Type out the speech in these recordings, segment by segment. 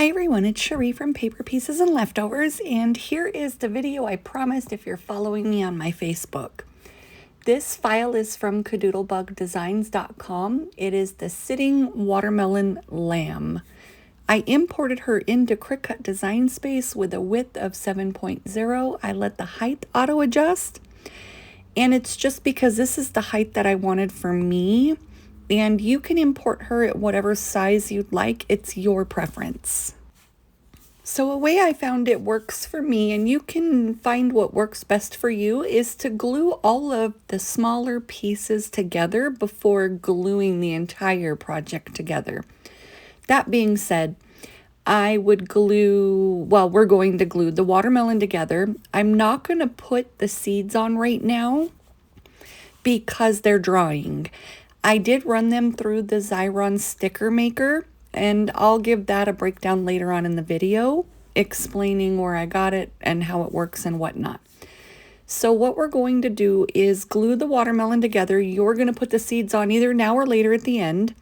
Hi everyone, it's Cherie from Paper Pieces and Leftovers, and here is the video I promised if you're following me on my Facebook. This file is from cadoodlebugdesigns.com. It is the Sitting Watermelon Lamb. I imported her into Cricut Design Space with a width of 7.0. I let the height auto adjust, and it's just because this is the height that I wanted for me. And you can import her at whatever size you'd like. It's your preference. So a way I found it works for me, and you can find what works best for you, is to glue all of the smaller pieces together before gluing the entire project together. That being said, I would glue, well, we're going to glue the watermelon together. I'm not going to put the seeds on right now because they're drying. I did run them through the Xyron sticker maker, and I'll give that a breakdown later on in the video, explaining where I got it and how it works and whatnot. So what we're going to do is glue the watermelon together. You're going to put the seeds on either now or later at the end.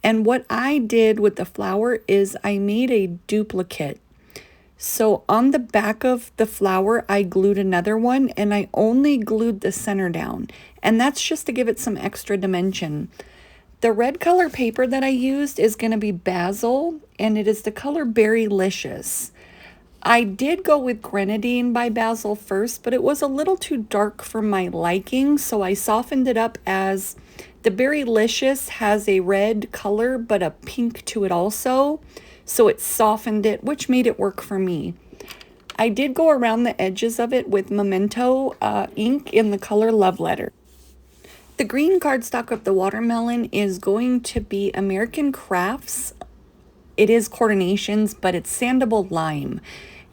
And what I did with the flower is I made a duplicate. So on the back of the flower, I glued another one, and I only glued the center down. And that's just to give it some extra dimension. The red color paper that I used is going to be Basil, and it is the color Berrylicious. I did go with Grenadine by Basil first, but it was a little too dark for my liking, so I softened it up as the Berrylicious has a red color, but a pink to it also. So it softened it, which made it work for me. I did go around the edges of it with Memento ink in the color Love Letter. The green cardstock of the watermelon is going to be American Crafts. It is Coordinations, but it's Sandable Lime.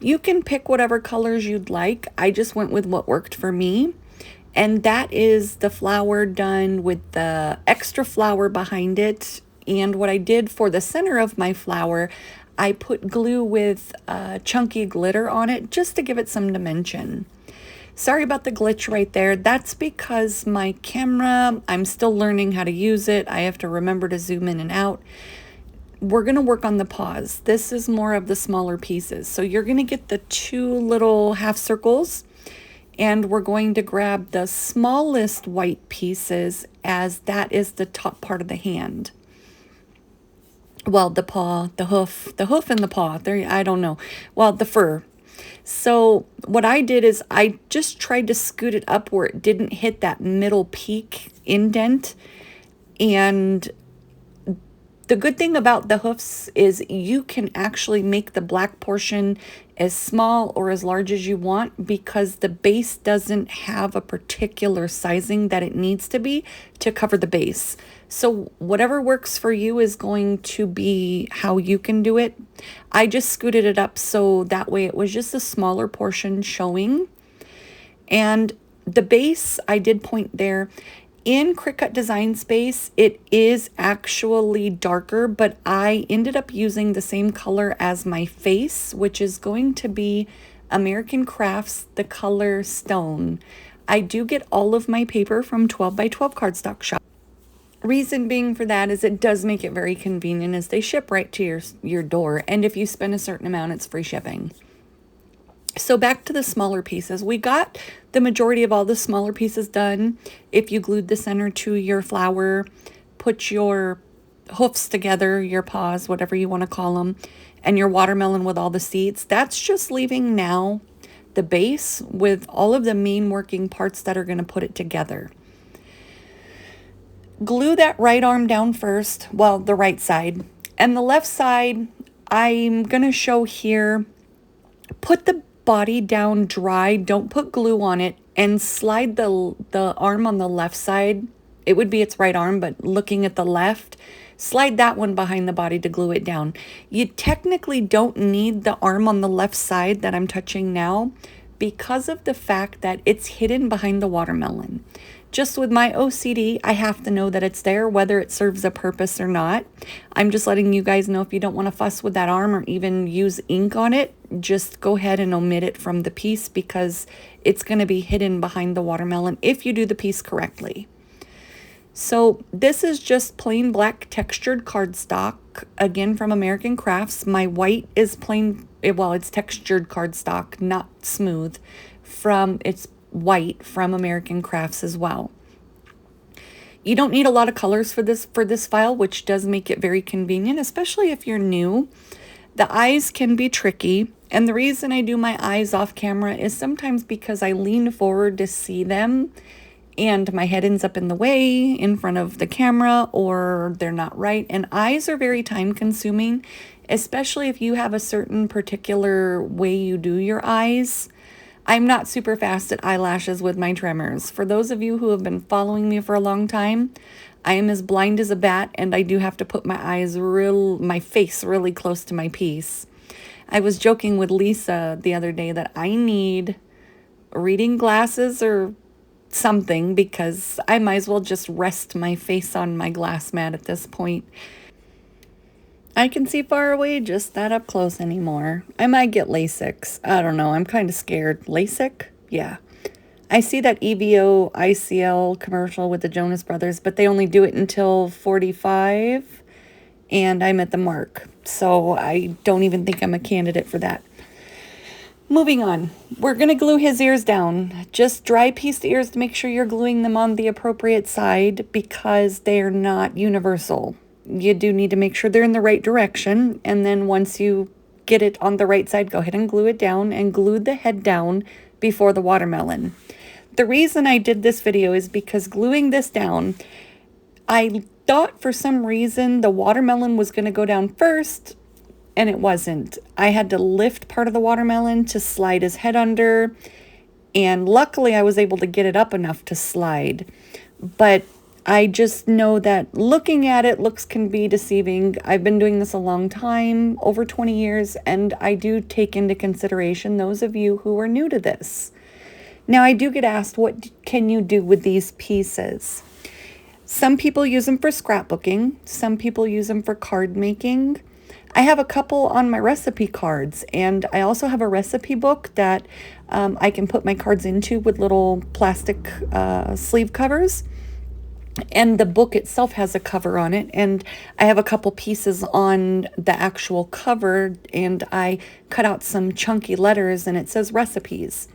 You can pick whatever colors you'd like. I just went with what worked for me. And that is the flower done with the extra flower behind it. And what I did for the center of my flower, I put glue with chunky glitter on it just to give it some dimension. Sorry about the glitch right there. That's because my camera, I'm still learning how to use it. I have to remember to zoom in and out. We're going to work on the paws. This is more of the smaller pieces. So you're going to get the two little half circles, and we're going to grab the smallest white pieces as that is the top part of the hand. Well, the paw, the hoof and the paw, there, I don't know. Well, the fur. So what I did is I just tried to scoot it up where it didn't hit that middle peak indent. And the good thing about the hoofs is you can actually make the black portion as small or as large as you want, because the base doesn't have a particular sizing that it needs to be to cover the base. So whatever works for you is going to be how you can do it. I just scooted it up so that way it was just a smaller portion showing. And the base, I did point there. In Cricut Design Space, it is actually darker, but I ended up using the same color as my face, which is going to be American Crafts, the color Stone. I do get all of my paper from 12 by 12 cardstock shop. Reason being for that is it does make it very convenient as they ship right to your door, and if you spend a certain amount, it's free shipping. So back to the smaller pieces. We got the majority of all the smaller pieces done. If you glued the center to your flower, put your hoofs together, your paws, whatever you want to call them, and your watermelon with all the seeds, that's just leaving now the base with all of the main working parts that are going to put it together. Glue that right arm down first, well, the right side. And the left side, I'm going to show here, put the body down dry, don't put glue on it, and slide the arm on the left side. It would be its right arm, but looking at the left, slide that one behind the body to glue it down. You technically don't need the arm on the left side that I'm touching now because of the fact that it's hidden behind the watermelon. Just with my OCD, I have to know that it's there, whether it serves a purpose or not. I'm just letting you guys know if you don't want to fuss with that arm or even use ink on it, just go ahead and omit it from the piece because it's going to be hidden behind the watermelon if you do the piece correctly. So this is just plain black textured cardstock, again from American Crafts. My white is plain, well, it's textured cardstock, not smooth. It's white from American Crafts as well. You don't need a lot of colors for this file, which does make it very convenient, especially if you're new. The eyes can be tricky, and the reason I do my eyes off camera is sometimes because I lean forward to see them and my head ends up in the way in front of the camera, or they're not right. And eyes are very time consuming, especially if you have a certain particular way you do your eyes. I'm not super fast at eyelashes with my trimmers. For those of you who have been following me for a long time, I am as blind as a bat, and I do have to put my face really close to my piece. I was joking with Lisa the other day that I need reading glasses or something, because I might as well just rest my face on my glass mat at this point. I can see far away just that up close anymore. I might get LASIK. I don't know. I'm kind of scared. LASIK? Yeah. I see that EVO ICL commercial with the Jonas Brothers, but they only do it until 45, and I'm at the mark. So I don't even think I'm a candidate for that. Moving on, we're going to glue his ears down. Just dry pieced ears to make sure you're gluing them on the appropriate side, because they're not universal. You do need to make sure they're in the right direction, and then once you get it on the right side, go ahead and glue it down, and glue the head down before the watermelon. The reason I did this video is because gluing this down, I thought for some reason the watermelon was going to go down first, and it wasn't. I had to lift part of the watermelon to slide his head under, and luckily I was able to get it up enough to slide. But I just know that looking at it, looks can be deceiving. I've been doing this a long time, over 20 years, and I do take into consideration those of you who are new to this. Now, I do get asked, what can you do with these pieces? Some people use them for scrapbooking. Some people use them for card making. I have a couple on my recipe cards, and I also have a recipe book that I can put my cards into with little plastic sleeve covers. And the book itself has a cover on it, and I have a couple pieces on the actual cover, and I cut out some chunky letters, and it says recipes.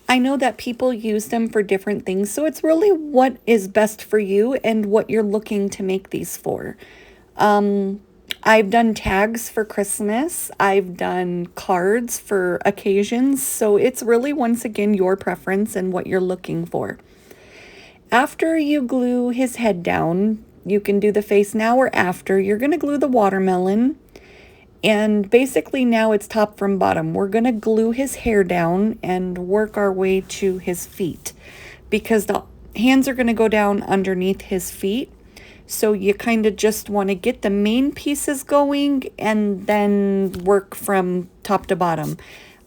I know that people use them for different things, so it's really what is best for you and what you're looking to make these for. I've done tags for Christmas. I've done cards for occasions, so it's really, once again, your preference and what you're looking for. After you glue his head down, you can do the face now or after. You're going to glue the watermelon. And basically now it's top from bottom. We're going to glue his hair down and work our way to his feet, because the hands are going to go down underneath his feet. So you kind of just want to get the main pieces going and then work from top to bottom.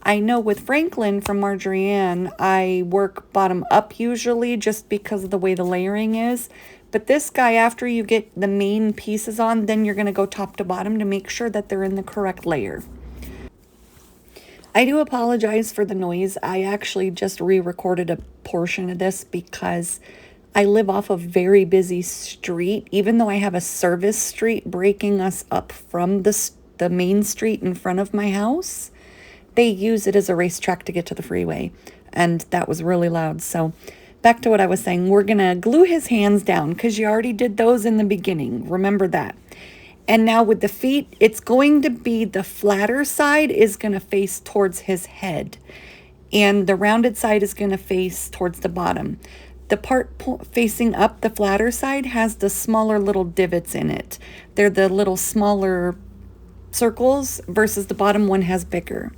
I know with Franklin from Marjorie Ann, I work bottom up usually just because of the way the layering is. But this guy, after you get the main pieces on, then you're going to go top to bottom to make sure that they're in the correct layer. I do apologize for the noise. I actually just re-recorded a portion of this because I live off a very busy street. Even though I have a service street breaking us up from the main street in front of my house, they use it as a racetrack to get to the freeway, and that was really loud. So back to what I was saying, we're going to glue his hands down because you already did those in the beginning. Remember that. And now with the feet, it's going to be the flatter side is going to face towards his head, and the rounded side is going to face towards the bottom. The part facing up, the flatter side, has the smaller little divots in it. They're the little smaller circles versus the bottom one has bigger.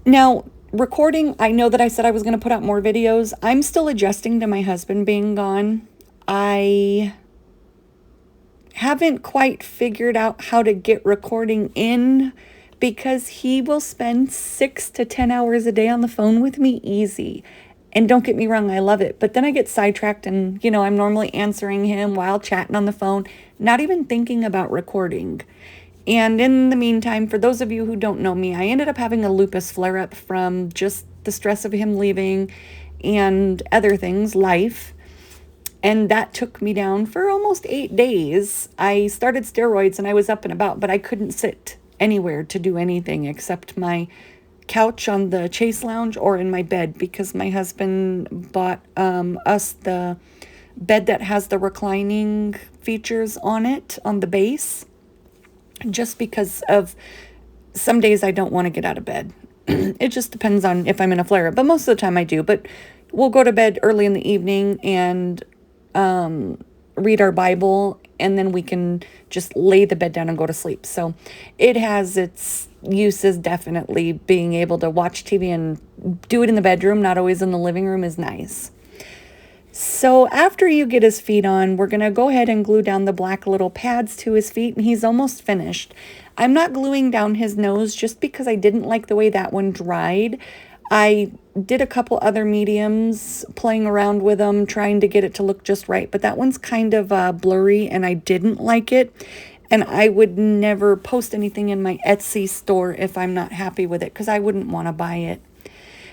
Now, recording, I know that I said I was going to put out more videos. I'm still adjusting to my husband being gone. I haven't quite figured out how to get recording in, because he will spend 6 to 10 hours a day on the phone with me easy. And don't get me wrong, I love it. But then I get sidetracked and, I'm normally answering him while chatting on the phone, not even thinking about recording. And in the meantime, for those of you who don't know me, I ended up having a lupus flare-up from just the stress of him leaving. and other things, life. And that took me down for almost 8 days. I started steroids and I was up and about, but I couldn't sit anywhere to do anything except my couch on the Chase Lounge or in my bed, because my husband bought us the bed that has the reclining features on it, on the base, just because of some days I don't want to get out of bed. It just depends on if I'm in a flare-up, but most of the time I do. But we'll go to bed early in the evening and read our Bible, and then we can just lay the bed down and go to sleep. So it has its uses, definitely. Being able to watch TV and do it in the bedroom, not always in the living room, is nice. So after you get his feet on, we're going to go ahead and glue down the black little pads to his feet, and he's almost finished. I'm not gluing down his nose just because I didn't like the way that one dried. I did a couple other mediums, playing around with them, trying to get it to look just right, but that one's kind of blurry and I didn't like it. And I would never post anything in my Etsy store if I'm not happy with it, because I wouldn't want to buy it.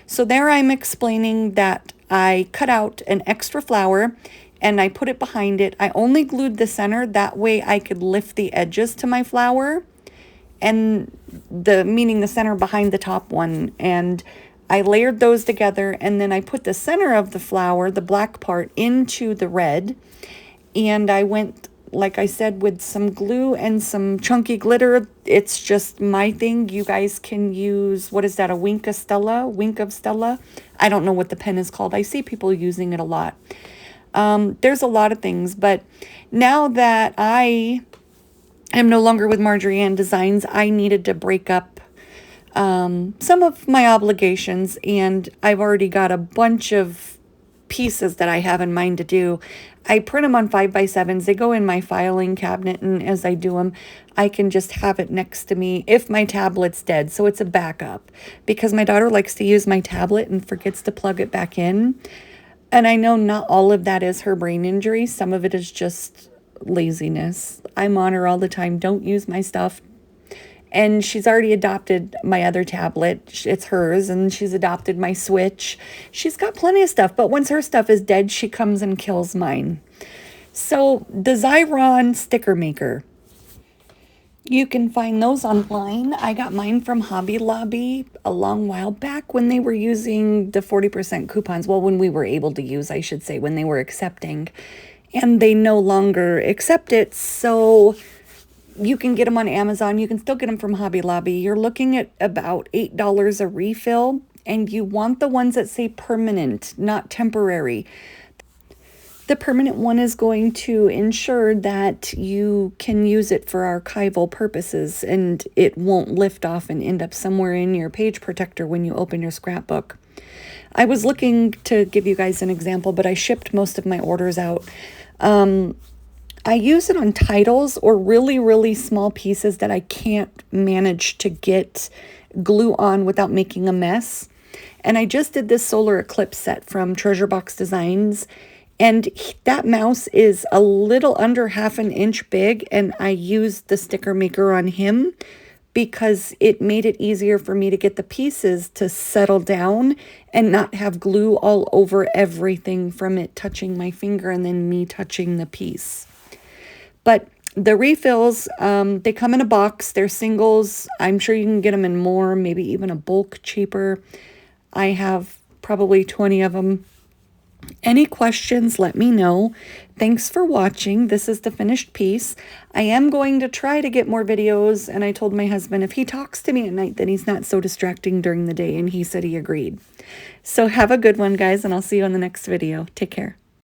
So there I'm explaining that I cut out an extra flower and I put it behind it. I only glued the center, that way I could lift the edges to my flower, and meaning the center behind the top one. And I layered those together, and then I put the center of the flower, the black part, into the red. And I went, like I said, with some glue and some chunky glitter. It's just my thing. You guys can use, what is that, a Wink of Stella? I don't know what the pen is called. I see people using it a lot. There's a lot of things, but now that I am no longer with Marjorie Ann Designs, I needed to break up some of my obligations, and I've already got a bunch of pieces that I have in mind to do. I print them on 5x7s. They go in my filing cabinet, and as I do them, I can just have it next to me if my tablet's dead. So it's a backup, because my daughter likes to use my tablet and forgets to plug it back in. And I know not all of that is her brain injury. Some of it is just laziness. I'm on her all the time. Don't use my stuff. And she's already adopted my other tablet. It's hers, and she's adopted my Switch. She's got plenty of stuff, but once her stuff is dead, she comes and kills mine. So the Xyron sticker maker, you can find those online. I got mine from Hobby Lobby a long while back when they were using the 40% coupons. Well, when we were able to use, I should say, when they were accepting. And they no longer accept it, so you can get them on Amazon. You can still get them from Hobby Lobby. You're looking at about $8 a refill, and you want the ones that say permanent, not temporary. The permanent one is going to ensure that you can use it for archival purposes, and it won't lift off and end up somewhere in your page protector when you open your scrapbook. I was looking to give you guys an example, but I shipped most of my orders out. I use it on titles or really, really small pieces that I can't manage to get glue on without making a mess. And I just did this solar eclipse set from Treasure Box Designs, and that mouse is a little under 1/2 inch big, and I used the sticker maker on him because it made it easier for me to get the pieces to settle down and not have glue all over everything from it touching my finger and then me touching the piece. But the refills, they come in a box. They're singles. I'm sure you can get them in more, maybe even a bulk cheaper. I have probably 20 of them. Any questions, let me know. Thanks for watching. This is the finished piece. I am going to try to get more videos, and I told my husband if he talks to me at night, then he's not so distracting during the day, and he said he agreed. So have a good one, guys, and I'll see you on the next video. Take care.